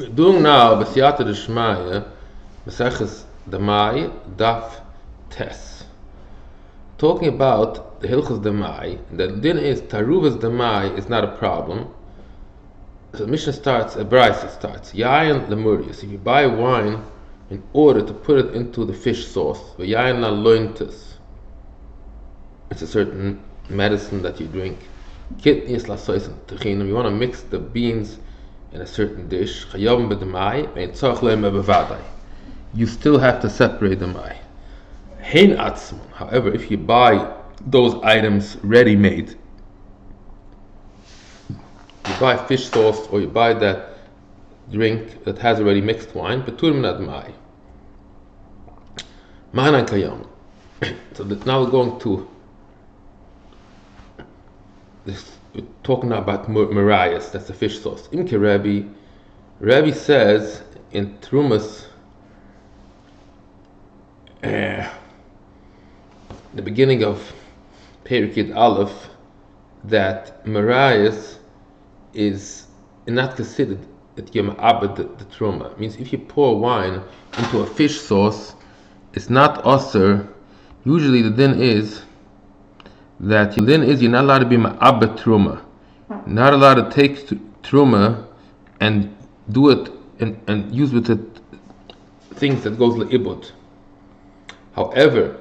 We're doing now B'siyata D'Shmaya, Maseches Demai, Daf Tes. Talking about the Hilchos Demai, the din is Taruvas Demai is not a problem. So the Mishnah starts, a Brisa starts, Yayin Lemurius. If you buy wine in order to put it into the fish sauce, Yayin La Lointus, it's a certain medicine that you drink. Kitnis La Sois Techinum, you want to mix the beans in a certain dish, you still have to separate the mai. However, if you buy those items ready-made, you buy fish sauce or you buy that drink that has already mixed wine, so now we're going to this. We're talking about Marias, that's the fish sauce. Imke Rabbi says in Trumas, the beginning of Perikid Aleph, that Marias is not considered that Yom Abed the Truma. It means if you pour wine into a fish sauce, it's not osir. Usually the din is that you're not allowed to be ma'abed truma, not allowed to take truma and do it and use with it things that goes le'ibud. However,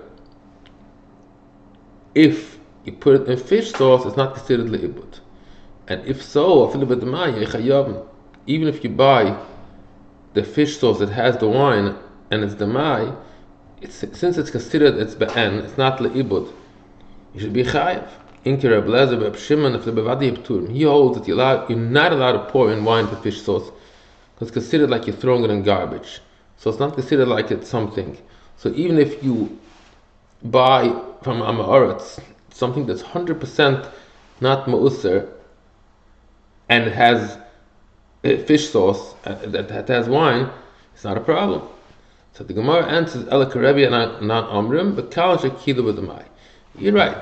if you put it in fish sauce, it's not considered le'ibud. And if so, even if you buy the fish sauce that has the wine and it's demai, since it's considered it's be'en, it's not le'ibud, you should be chayav. Inker Rabbi Lezer, Rabbi Shimon, if the bevadi pturim, he holds that you're not allowed to pour in wine to fish sauce because it's considered like you're throwing it in garbage. So it's not considered like it's something. So even if you buy from Amaretz something that's 100% not ma'user and it has fish sauce that has wine, it's not a problem. So the Gemara answers Ela Karebi and not Amrim, but Kal Shekila with the Mai. You're right.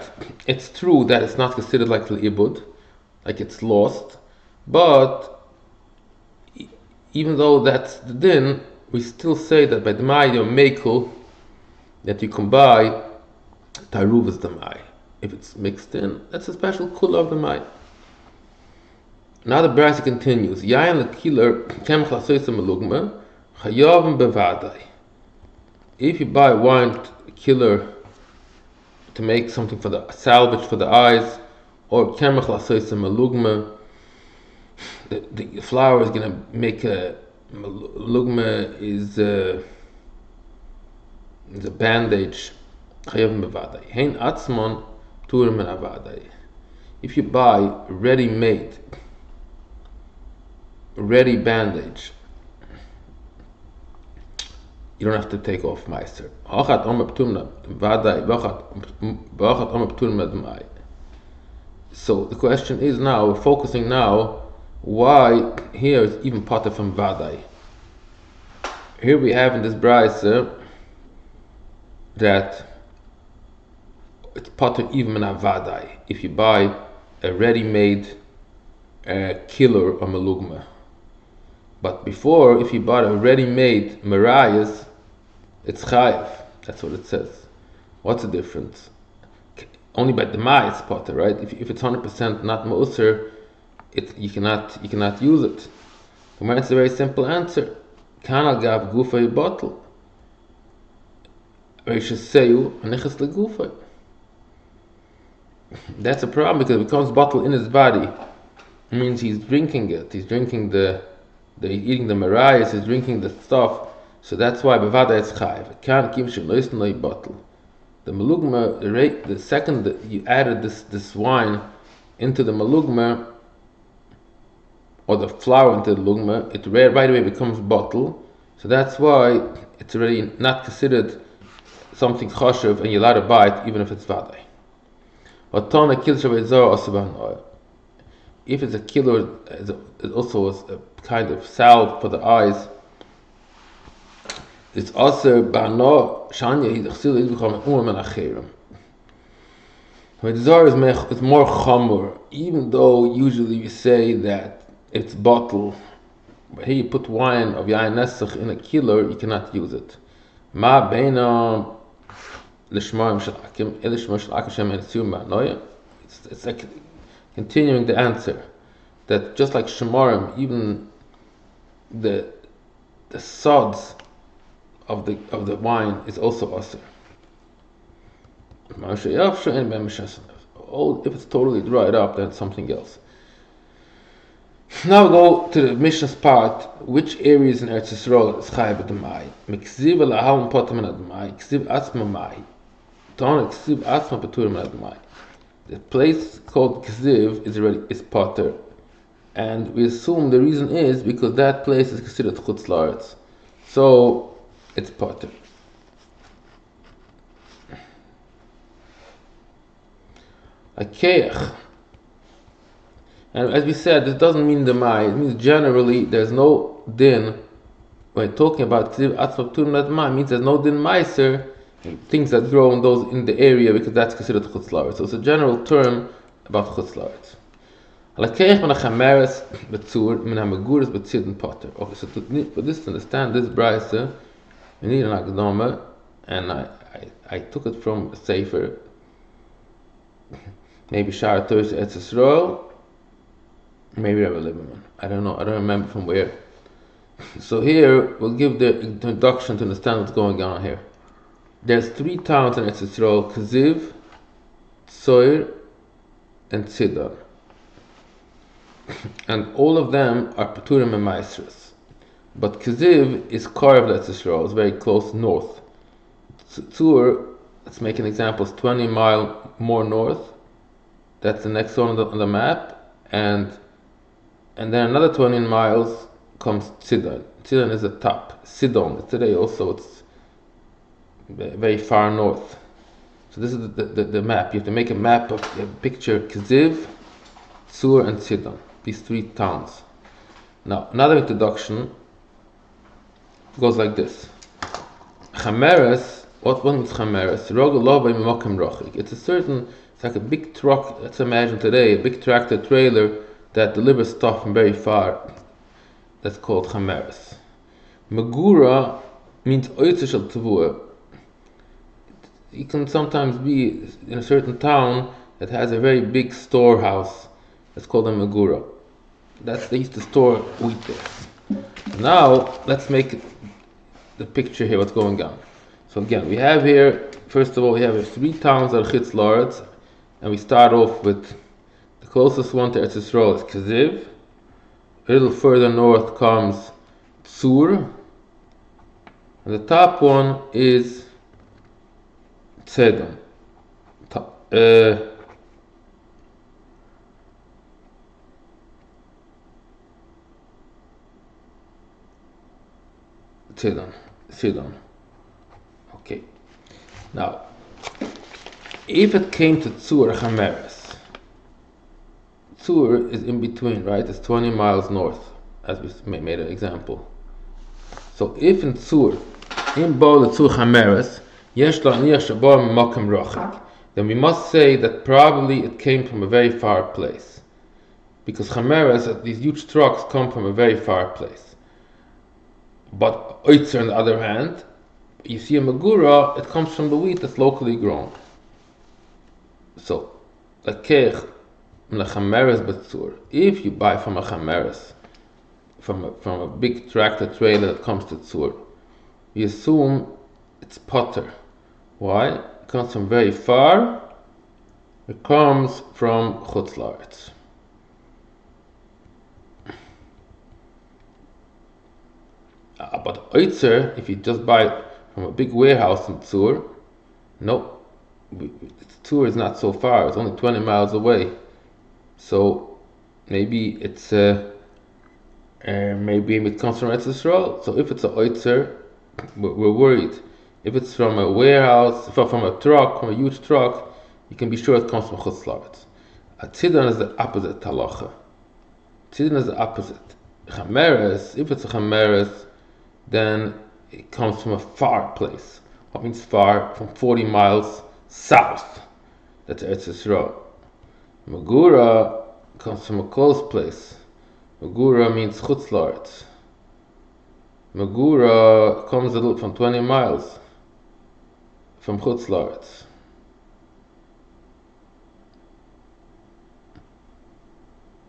It's true that it's not considered like l'ibud, like it's lost, but even though that's the din, we still say that by the mai mekel that you can buy taruvas the mai. If it's mixed in, that's a special kula of the mai. Now the brisa continues. Yayin l'kilur kem chasoysa malugma chayavim bevadai. If you buy wine kilur to make something for the salvage for the eyes, or kemach lasoysa malugma, the flour is going to make a malugma is a bandage. Chayavim bevadai. Hein atzmon turim min avadai. If you buy ready bandage, you don't have to take off meister. So the question is now, we're focusing now, why here is even potter from vadai. Here we have in this brisa that it's potter even in vadai if you buy a ready-made Kilur or Malugma. But before, if you bought a ready-made Marias, it's chayiv. That's what it says. What's the difference? Only by the mai it's potter, right? If it's 100% not ma'user, you cannot use it. The it's a very simple answer. Kana gav gufay bottle. Reishaseyu anichas legufay. That's a problem because it becomes bottle in his body. It means he's drinking it. He's drinking eating the marias, he's drinking the stuff. So that's why bevada is chayiv. It can't give you bottle. The malugma, the second that you added this wine into the malugma, or the flour into the malugma, it right away becomes bottle. So that's why it's already not considered something choshev, and you're allowed to buy it even if it's vadai. If it's a kilur, it also is a kind of salve for the eyes. It's also bano shanya hidachsil idbucham umam and acherim. Mitzvah is more chamur, even though usually we say that it's bottle But here you put wine of Yain Nesach in a Kilur, you cannot use it. Ma beina l'shmarim shel akim, elishmar shel akim shem etzum ba'noya. It's like continuing the answer that just like shemarim, even the sods of the wine is also aser. Oh, if it's totally dried up, then it's something else. Now we go to the Mishnah's part. Which areas in Eretz Yisrael is chayav b'damai? Meksiv alahal potem min adamai. Ksiv atzma mai. Ton ksiv atzma petur min adamai. The place called Ksiv is potter, and we assume the reason is because that place is considered chutz la'aretz, so it's potter. A keach. And as we said, this doesn't mean demai. It means generally there's no din. When talking about ksiv atzma petur min adamai, it means there's no din meiser, things that grow in the area, because that's considered chutz la'aretz. So it's a general term about chutz la'aretz. Okay, so for this to understand this brayse, we need an akdama, and I took it from a sefer, maybe Shara Tosh Eretz Yisrael, maybe Rabbi Lieberman. I don't know. I don't remember from where. So here we'll give the introduction to understand what's going on here. There's 3 towns in Eretz Yisrael: Kaziv, Soir, and Sidon. And all of them are Peturim and Maestras. But Kaziv is carved Eretz Yisrael, it's very close north. Tzur, let's make an example, is 20 miles more north. That's the next one on the map. And then another 20 miles comes Sidon. Sidon is the top. Sidon, today also it's very far north. So this is the map. You have to make a map of picture Kaziv, Tzur, and Sidon. These 3 towns. Now, another introduction goes like this. Chameres, what means Chameres? It's like a big truck, let's imagine today, a big tractor trailer that delivers stuff from very far. That's called Chameres. Megura means Oitzer shel Tavua. You can sometimes be in a certain town that has a very big storehouse. That's called a Megura. They used to store wheat there. Now, let's make the picture here, what's going on. So again, we have here, first of all, we have 3 towns that are chutz la'aretz, and we start off with the closest one to Eretz Yisrael is Kaziv. A little further north comes Tzur, and the top one is Tzedon. Sidon. Okay. Now, if it came to Tzur Chameres, Tzur is in between, right? It's 20 miles north, as we made an example. So if in Tzur, in Bo Tzur Chameres, Yesh La'aniach Shabo Makom Rochik, then we must say that probably it came from a very far place, because Chameres, these huge trucks, come from a very far place. But Oitzer, on the other hand, you see a Megura, it comes from the wheat that's locally grown. So, if you buy from a Chameres, from a big tractor trailer that comes to Tzur, we assume it's potter. Why? It comes from very far. It comes from chutz la'aretz. But Oitzer, if you just buy it from a big warehouse in Tzur, no, Tzur is not so far. It's only 20 miles away. So maybe it comes from Eretz Yisrael. So if it's a Oitzer, we're worried. If it's from a warehouse, from a truck, from a huge truck, you can be sure it comes from chutz la'aretz. A Tzidon is the opposite halacha. Tzidon is the opposite. Chameres, if it's a Chameres, then it comes from a far place. What means far? From 40 miles south. That's Eretz Yisrael. Megura comes from a close place. Megura means chutz la'aretz. Megura comes a little from 20 miles from Chutz La'aretz.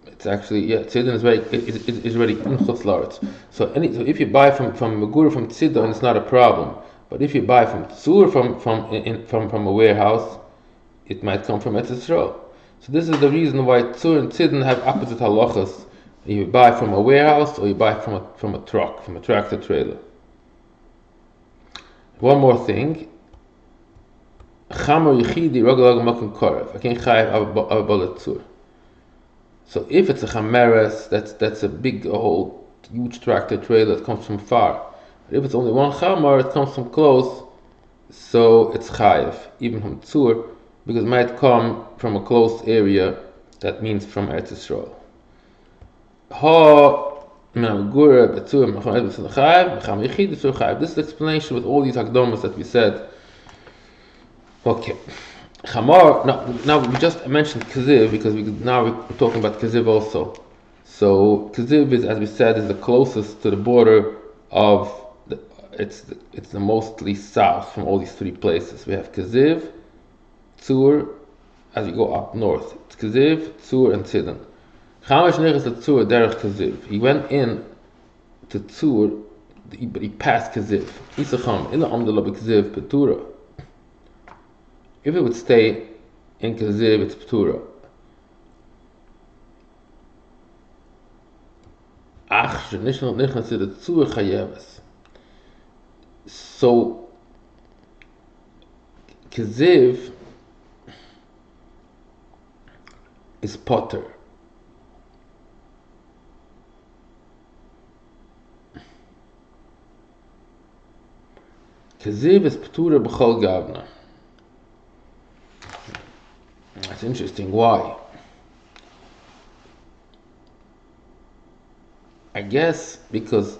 It's actually, Tzidon is already in Chutz La'aretz. So if you buy from Megura from Tzidon, it's not a problem. But if you buy from Tzur from a warehouse, it might come from Eretz Yisrael. So this is the reason why Tzur and Tzidon have opposite halachas. You buy from a warehouse or you buy from a truck, from a tractor trailer. One more thing. Chamor yichidi roglag makom korev. I can't chayiv avabalat tzur. So if it's a chameres, that's a big, huge tractor trailer that comes from far. But if it's only one chamor, it comes from close, so it's chayiv, even from tzur, because it might come from a close area, that means from Eretz Yisrael. This is the explanation with all these hakdomas that we said. Okay. Chamar, now we just mentioned Kaziv because now we're talking about Kaziv also. So Kaziv is, as we said, is the closest to the border of it's the mostly south from all these three places. We have Kaziv, Tzur, as you go up north. It's Kaziv, Tzur, and Tzidon. He went in to Tzur, but he passed Kaziv. If it would stay in Kaziv, it's Petura. So Kaziv is potter. Kaziv is Petura b'chol gavna. That's interesting. Why? I guess because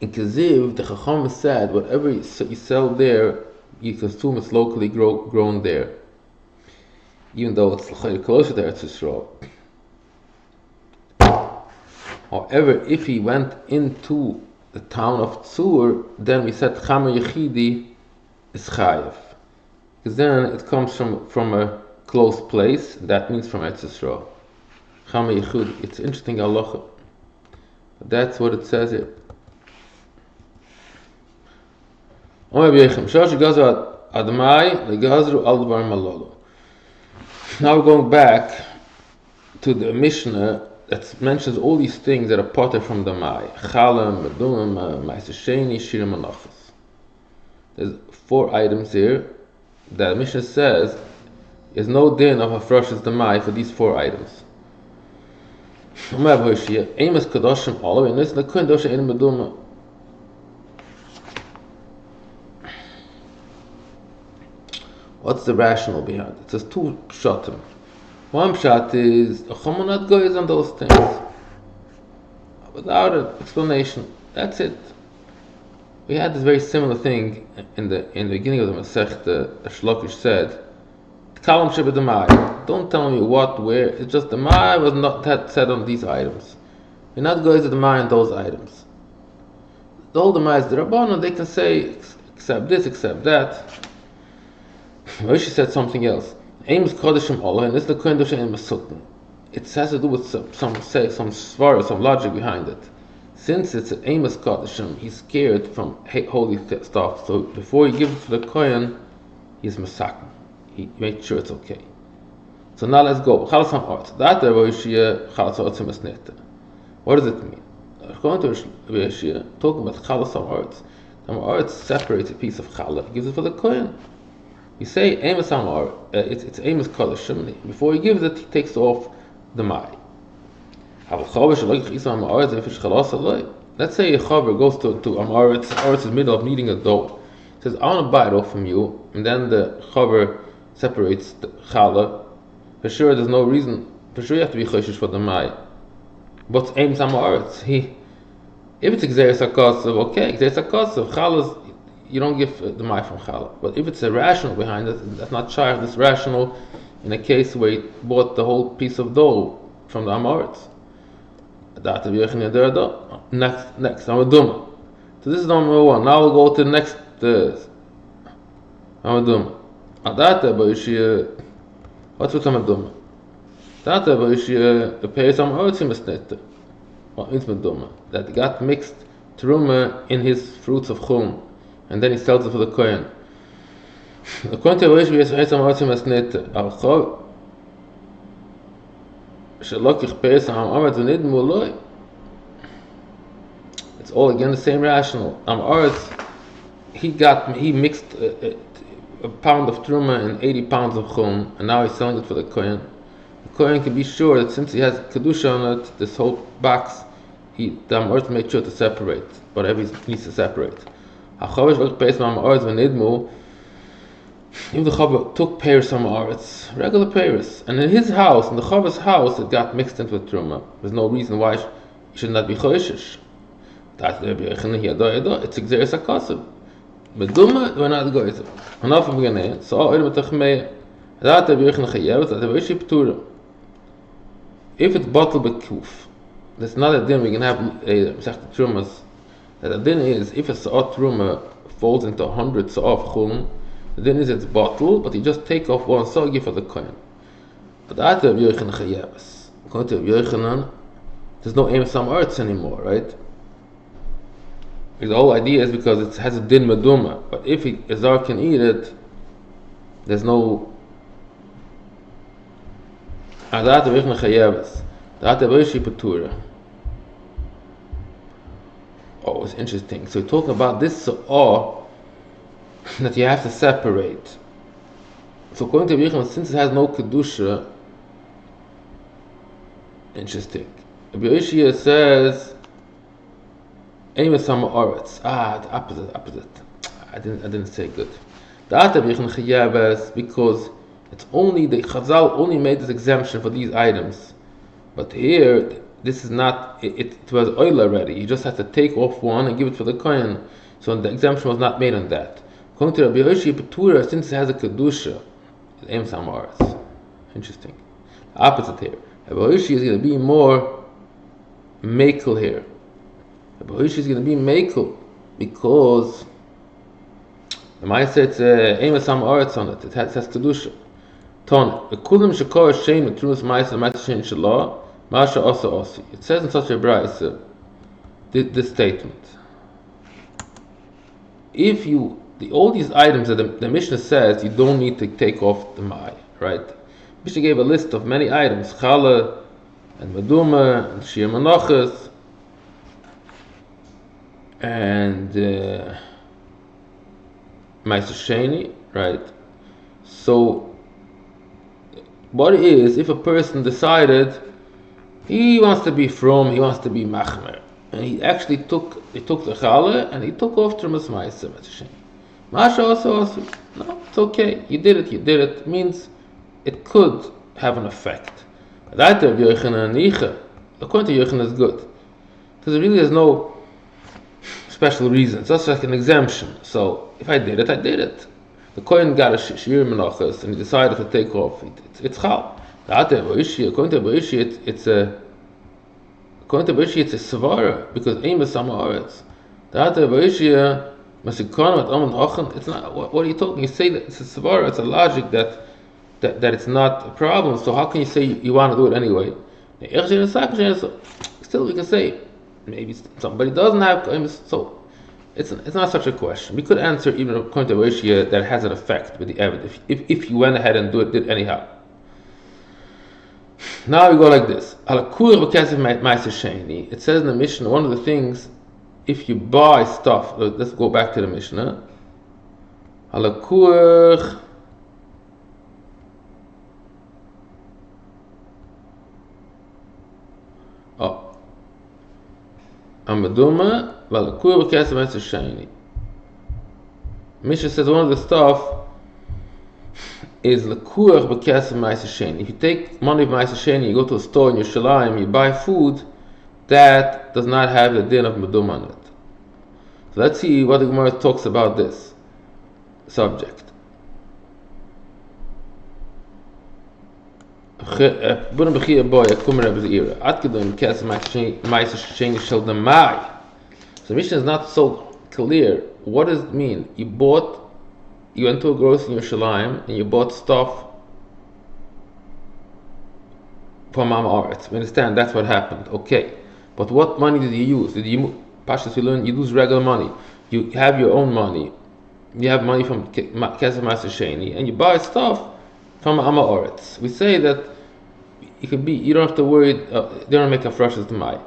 in Kaziv, the Chacham said, whatever you sell there, you consume it's locally grown there. Even though it's closer to Eretz Yisrael. However, if he went into the town of Tzur, then we said Chamer Yechidi is Chayev. Because then it comes from a close place, that means from Eretz Yisrael. Chamer Yechudi, it's interesting halacha. That's what it says here. Now we're going back to the Mishnah that mentions all these things that are potter from the Mai. Chalem, Medum, Maisesheni, Shirim, Manachas. There's 4 items here that the Mishnah says is no din of Hafrashas the Mai for these 4 items. What's the rationale behind it? It says 2 pshatim. One pshat is a chomonat goes on those things without an explanation. That's it. We had this very similar thing in the beginning of the Masech. The Shlokish said, "Kalam sheba demai." Don't tell me what, where. It's just the demai was not that said on these items. We're not going to demai on those items. The whole demai is the Rabbanon. They can say accept this, accept that. Rashi said something else. Aims kodeshim Allah, and this is the kodesh in Masukn. It has to do with some svara, some logic behind it. Since it's an Amos kodeshim, he's scared from holy stuff. So before he gives it to the kohen, he's masakn. He makes sure it's okay. So now let's go. Chalasam art. That Rashi chalasam masneta. What does it mean? According to Rashi, talking about chalasam art, the art separates a piece of challah, he gives it for the kohen. You say Amos Amar, it's Amos Kodeshim. Before he gives it, he takes off the Mai. Let's say a chaver goes to Amar, it's in the middle of kneading a dough. He says, I want to buy it off from you, and then the chaver separates the challah. For sure, there's no reason. For sure, you have to be choshish for the Mai. What's Amos Amar? If it's Xeris HaKosav, okay, Xeris HaKosav, challah's you don't give the mai from challah. But if it's a rational behind it, that's not shaykh. This rational in a case where he bought the whole piece of dough from the Amoritz. Next, Amaduma. So this is number one. Now we'll go to the next Amaduma. Adata Boishia. What's with Amaduma? Adata Boishia, the pay some Otzimesnette. What means Maduma? That got mixed Truma in his fruits of Chum, and then he sells it for the Kohen. The Kohen Boishia is some Otzimesnette. Alchov. Shalokich pay some Amad Venid Muloi. It's all again the same rational. He mixed a pound of truma and 80 pounds of chum, and now he's selling it for the kohen. The kohen can be sure that since he has kedusha on it, this whole box, the Amoritz made sure to separate whatever he needs to separate. If the Chava took peiros from Amoritz, regular peiros, and in his house, in the Chava's house, it got mixed into the truma. There's no reason why he should not be choishish. That's the Rabbi Glick. It's exeris hakasib. Meduma, we're not going to. Hanaf beginning. So all item tachmei. That Rabbi Glick chayev. That Rabbi Glick ptura. If it's bottled bekuf, that's not a din. We can have a Maseches Trumas. That the din is if a sa'at truma falls into 100 sa'af chum, the din is it's bottled, but you just take off one sa'gi for the kohen. But that Rabbi Glick chayev. According to Rabbi Glick, there's no aim some arts anymore, right? The whole idea is because it has a din meduma, but if a zar can eat it, there's no. Oh, it's interesting. So we're talking about this that you have to separate. So according to Rabbi Glick, since it has no kedusha, interesting. Rabbi Glick says. The opposite. I didn't say good. Because it's only the Chazal only made this exemption for these items, but here this is not. It was oil already. You just have to take off one and give it for the kohen. So the exemption was not made on that. According to Rabbi Glick, since it has a kedusha, it aims samaras. Interesting. The opposite here. Rabbi Glick is going to be more makel here. Rabbi Glick is going to be makel because the Ma'aseh it's aimed some arts on it. It has kedusha. Ton the kulim shekor shein with truest Ma'aseh Ma'aseh Shalah Masha Osi. It says in such a brayse this statement. If all these items that the Mishnah says you don't need to take off the mai, right? Mishnah gave a list of many items: challah and meduma and shiur menachos. And Ma'aseh Sheni, right? So, what it is, if a person decided he wants to be from, he wants to be machmer, and he actually took the challah and he took off trumas Ma'aseh Sheni. Masha also, no, it's okay. You did it. Means it could have an effect. That Rabbi Yochanan, according to Yochanan, is good because really there's no special reasons. That's like an exemption. So if I did it. The kohen got a shiur menachos and he decided to take off. It's chal. According to Rabbi Glick, it's a svara because aim is some aretz. Rabbi Glick, it's not. What are you talking? You say that it's a svara. It's a logic that it's not a problem. So how can you say you want to do it anyway? Still, we can say. Maybe somebody doesn't have, so it's not such a question. We could answer even according to Rabbi that has an effect with the evidence if you went ahead and did anyhow. Now we go like this. It says in the Mishnah, one of the things, if you buy stuff, let's go back to the Mishnah. Amaduma, Valakur B'Kesef Ma'aseh Sheni. Mishnah says one of the stuff is Lakur B'Kesef Ma'aseh Sheni. If you take money of Ma'aseh Sheni, you go to a store in Yerushalayim, you buy food that does not have the din of Maduma on it. So let's see what the Gemara talks about this subject. So the Mishnah is not so clear. What does it mean? You went to a grocery in Yerushalayim and you bought stuff from Aretz. We understand that's what happened. Okay, but what money did you use? Pashas, we learn you use regular money. You have your own money. You have money from Kesef Master Sheni, and you buy stuff from Aretz. We say that you don't have to worry. They don't make a fresh Demai.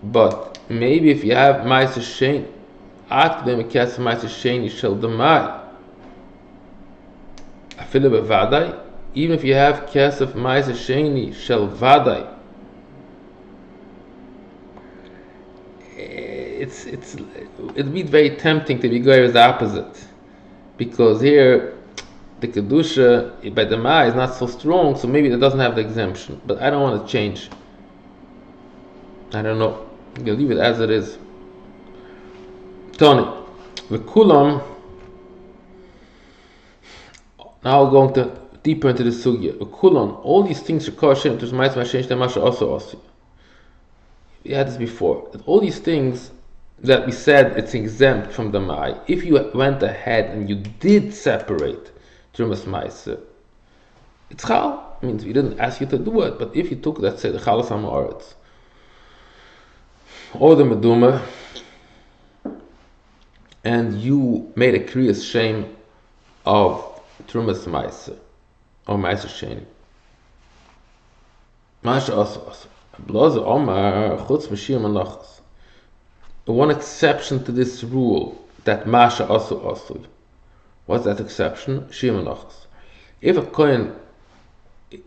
But maybe if you have Master Sheni, after them Kesef Master Sheni shel Demai, Afilu Vehadar. Even if you have Kesef Master Sheni shel Vadai, it'd be very tempting to be going as the opposite, because here the kedusha by the ma is not so strong, so maybe it doesn't have the exemption. But I don't want to change. I don't know. You'll leave it as it is. Tony, the kulam. Now we're going to deeper into the sugya. The kulam, all these things are kosher. There's ma'is mashesh demasha also. We had this before. All these things that we said it's exempt from the mai. If you went ahead and you did separate trumas ma'aser, it's chal. Means we didn't ask you to do it, but if you took, let's say, the chalas ha'ma'aretz or the meduma, and you made a kriyas shame of trumas ma'aser or ma'aser sheni, masha also. One exception to this rule that Masha also. What's that exception? If a kohen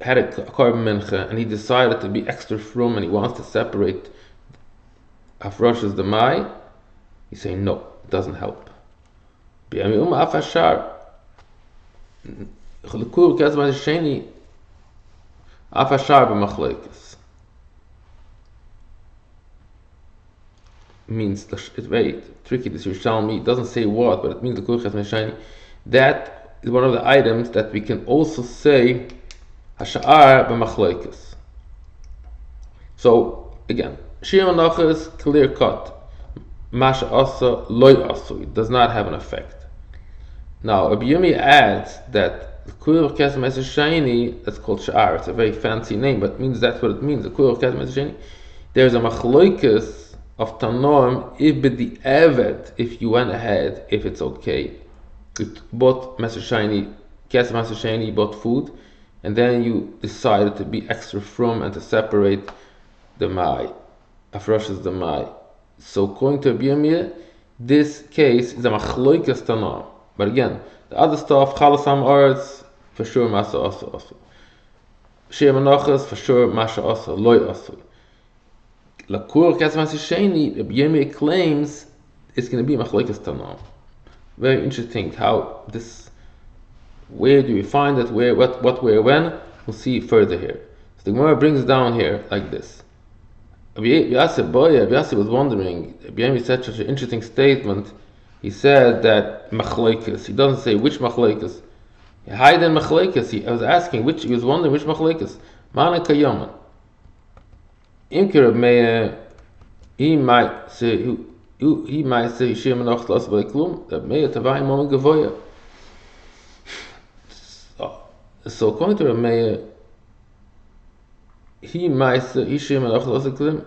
had a korban mincha and he decided to be extra frum and he wants to separate Afrosh's Demai, he's saying no, it doesn't help. Means it's very tricky. This Yerushalmi doesn't say what, but it means the Kilur Sheni. That is one of the items that we can also say Hashar b'machloikes. So again, Shiur Menachos clear cut. Masha Asa loy Asu, it does not have an effect. Now Rabbi Yumi adds that the Kilur Sheni, that's called Shiur. It's a very fancy name, but it means that's what it means. The Kilur Sheni. There's a machloikes of Tanoim, if you went ahead, if it's okay, you bought Maseches Demai, you bought food, and then you decided to be extra frum and to separate the mai, Afrosh's the mai. So according to Rabbi Yirmiyah, this case is a machloikas Tanoim. But again, the other stuff, chalas ha'ma'aretz, for sure masa also. Shiur Menachos, for sure masha also, loy also. Lakur Kesef Sheni, Rabbi Yirmiyah claims it's going to be Machlokes Tanoim. Very interesting how this. Where do we find it? Where, what, where, when? We'll see further here. So the Gemara brings down here like this. Rabbi Yassi was wondering. Rabbi Yirmiyah said such an interesting statement. He said that Machlokes. He doesn't say which Machlokes. Hayden Machlokes. I was asking which. He was wondering which Machlokes. Mana Kayaman. Imkir he might say Shiur Menachos lost by klum. That may tavai moment gavoya. So according to Rabbi, he might say Shiur Menachos lost by klum.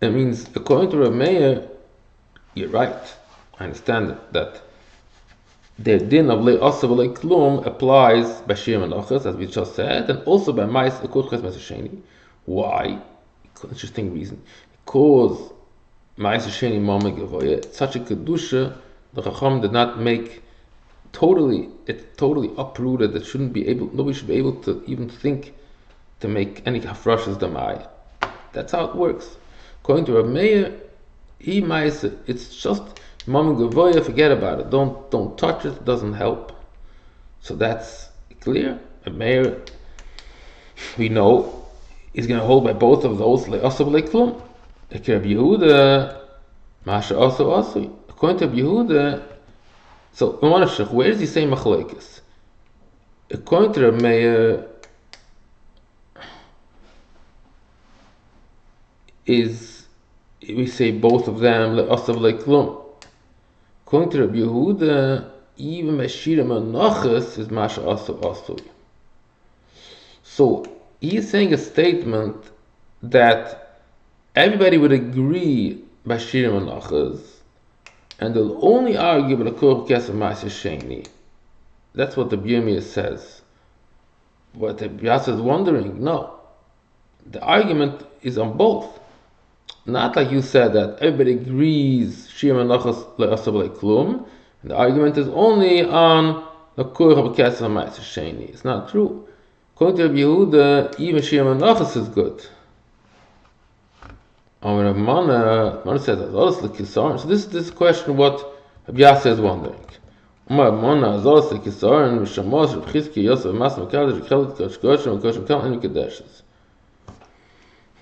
It means according to Rabbi, you're right. I understand that the din of le'asav le'klum applies by Shiur Menachos, as we just said, and also by ma'is ekut ches sheni. Why? Interesting reason. Because ma'is sheni mama gavoya, such a kedusha, the Chacham did not make it's totally uprooted. That nobody should be able to even think to make any hafrashas demai. That's how it works. According to Rav Meir, it's just Mama Gavoya, forget about it. Don't touch it. It doesn't help. So that's clear. Rav Meir, we know, is going to hold by both of those. Le'asav le'klum. Rabbi Yehuda, Masha also. According to Rabbi Yehuda, so where does he say machlokes? According to Rav Meir, is, we say both of them, le'asav le'klum. According to Rabbi Yehuda, even Meshira Menachas is Masha Asu Asui. So he is saying a statement that everybody would agree Meshira Menachas, and they'll only argue with the Korach Kesef Ma'aseh Sheni. That's what the Yirmiyah says. But the Yasa is wondering, no, the argument is on both. Not like you said that everybody agrees Shir Menachas le'asav le'klum, and the argument is only on the Korach Kesef Ma'aseh Sheni. It's not true. According to Rabbi Yehuda, even Shir Menachas is good. Rabbi Mana says, so this is this question what Rabbi Yasa is wondering.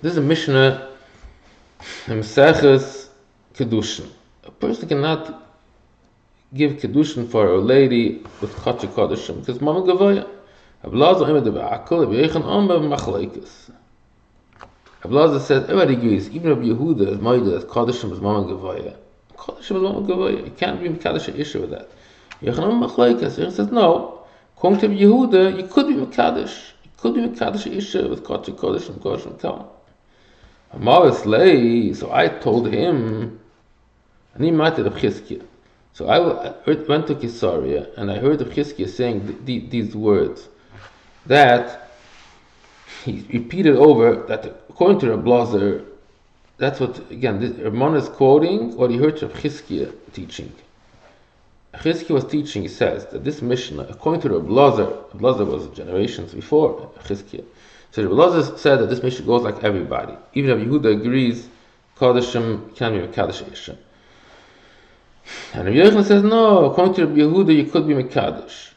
This is a Mishnah in Maseches Kedushin. A person cannot give Kedushin for a lady with Chatzah Kodeshim because Mama Gavaya. Ablaza says everybody agrees, even Rabbi Yehuda is Maida that Kodeshim is Mama Gavaya. Kodeshim is Mama Gavaya. You can't be Mekadosh issue with that. Yechon says no. According to Rabbi Yehuda, you could be Mekadosh. You could be Mekadosh issue with Chatzah Kodeshim, Kodeshim Kam. So I told him, and he might have Chizkiah. So I went to Kisaria and I heard of Chizkiah saying these words, that he repeated over that according to Rabbi Lazar, that's what again Ramon is quoting what he heard of Chizkiah teaching. Chizkiah was teaching. He says that this Mishnah, according to Rabbi Lazar was generations before Chizkiah. So Rabbi Lazar said that this Mishnah goes like everybody. Even if Yehuda agrees, Kodeshim can be Mekadosh Isha. And Rabbi Yochanan says, no, according to Rabbi Yehuda, you could be Mekadosh.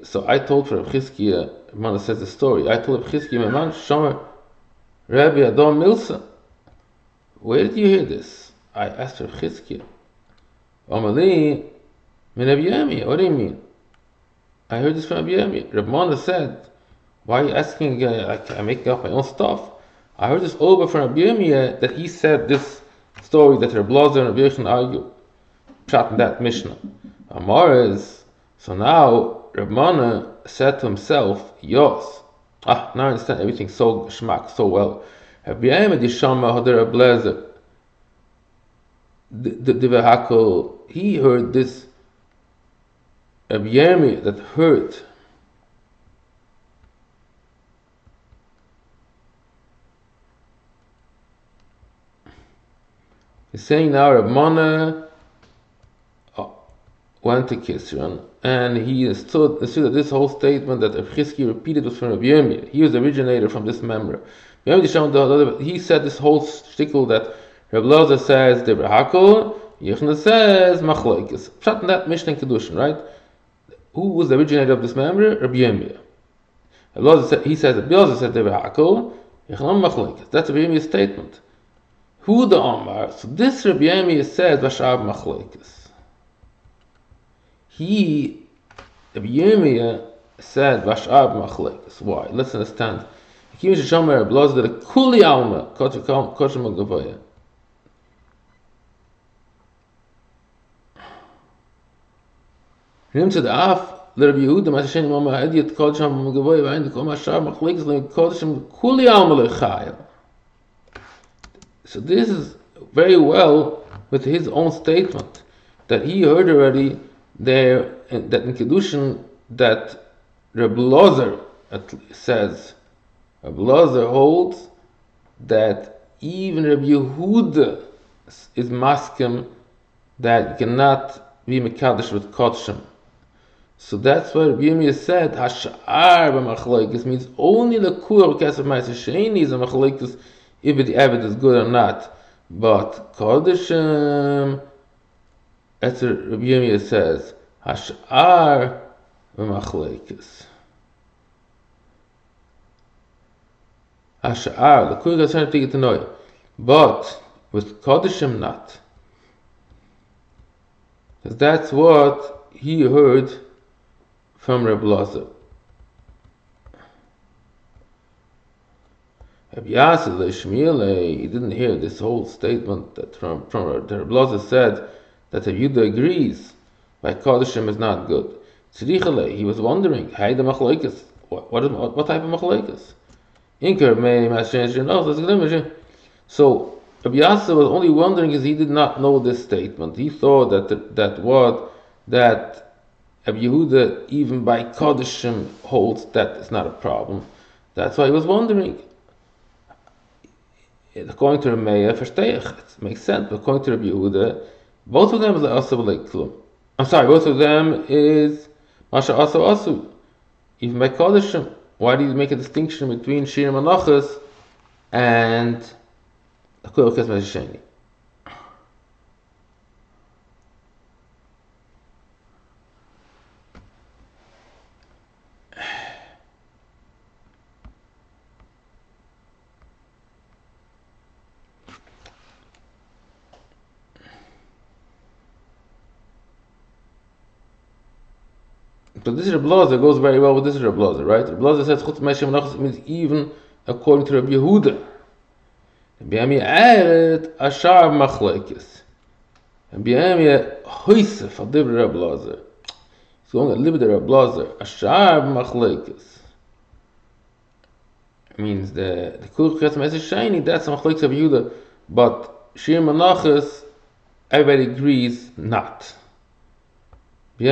So I told for Rabbi Chizkiah, Rabbi says the story, I told Rabbi Chizkiah, Maman Shomer Rabbi Adon Milsa. Where did you hear this? I asked Rabbi Chizkiah. Amali, Min Rabbi Yirmiyah. What do you mean? I heard this from Rabbi Yirmiyah. Rabbi Mana said, why are you asking, I make up my own stuff? I heard this over from Rabbi Yirmiyah that he said this story that Rabbi Lazar and Rabbi Yochanan argue. Pshat in that Mishnah. So now Rabbi Mana said to himself, Yos. Now I understand everything so shmak, so well. Rabbi Yirmiyah Dishama Hadar Rabbi Lazar. The Vehakol, he heard this Rabbi Yirmiyah that heard he's saying now Rabbi Mana went to Kisran and he understood that this whole statement that Rabbi Chizkiah repeated was from Rabbi Yirmiyah. He was the originator from this member. He said this whole shtickle that Rabbi Lazar says Dibra Hakol, Yochanan says Machlokes. Pshat in that Mishnah in Kedushin, right? Who was the originator of this member? Rabbi Yirmiyah. Rabbi Lazar said Dibra Hakol, Yochanan Machlokes. That's Rabbi Yirmiyah's statement. Who the Omar? So this Rabbi Yirmiyah says Vashab Machlokes. Rabbi Yirmiyah said Vashab Machlokes. Why? Let's understand. He was Shomer Rabbi Lazar that Kuli Alma Kosher Magavaya. Him said Af Rabbi Yehuda Mashen Mama Hadiyat Kosher Magavaya V'Ayin Kol Vashab Machlokes Kosher Kuli Alma Lechayil. So this is very well with his own statement that he heard already there that in Kedushin that Rabbi Lazar says, Rabbi Lazar holds that even Rabbi Yehuda is maskim that you cannot be mekadosh with kodshim. So that's why Rabbi Yirmiyah said hashar b'machlokes means only the kur kesef ma'aseh sheni is a machlokes if the avid is good or not. But kodshim, that's what Rabbi Yirmiyah says hashar b'machlokes. Hashar, the kur is trying to get to know you, but with kodshim not, because that's what he heard from Rabbi Lazar. Rabbi Yasser, he didn't hear this whole statement that from the Rabbi said that Rabbi Yehuda agrees by Kodeshim is not good. He was wondering, what type of machlokes? So Rabbi Yasser was only wondering because he did not know this statement. He thought that Rabbi Yehuda even by Kodeshim holds that it's not a problem. That's why he was wondering. According to Rameya, verstehe ich, it makes sense, but according to Rabbi Yehuda, both of them is asu b'lei klum. I'm sorry, both of them is masha asu. Even by Kodeshim, why do you make a distinction between Shiur Menachos and Akul Kes Mesheni? So this Rabbi Glick goes very well with this Rabbi Glick, right? Rabbi Glick says Chutz Me'Shem Menachos means even according to Rabbi Yehuda. Rabbi Ami'eret Ashar Machlekes. Rabbi Ami'et Hoysef Adibra Rabbi Glick. He's going a little bit of Rabbi Glick. Ashar Machlekes means the Kul Ches Ma'aser Shiny. That's Machlekes Rabbi Yehuda, but Shiur Menachos everybody agrees not. It's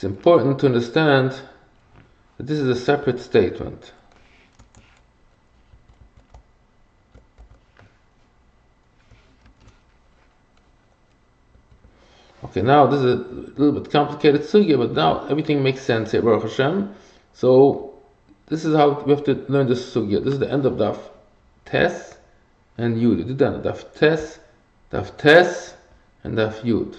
important to understand that this is a separate statement. Okay, now this is a little bit complicated sugya, but now everything makes sense here, Baruch Hashem. So this is how we have to learn this sugya. This is the end of Daf Tes and Yud. You did that Daf Tes, and Daf Yud.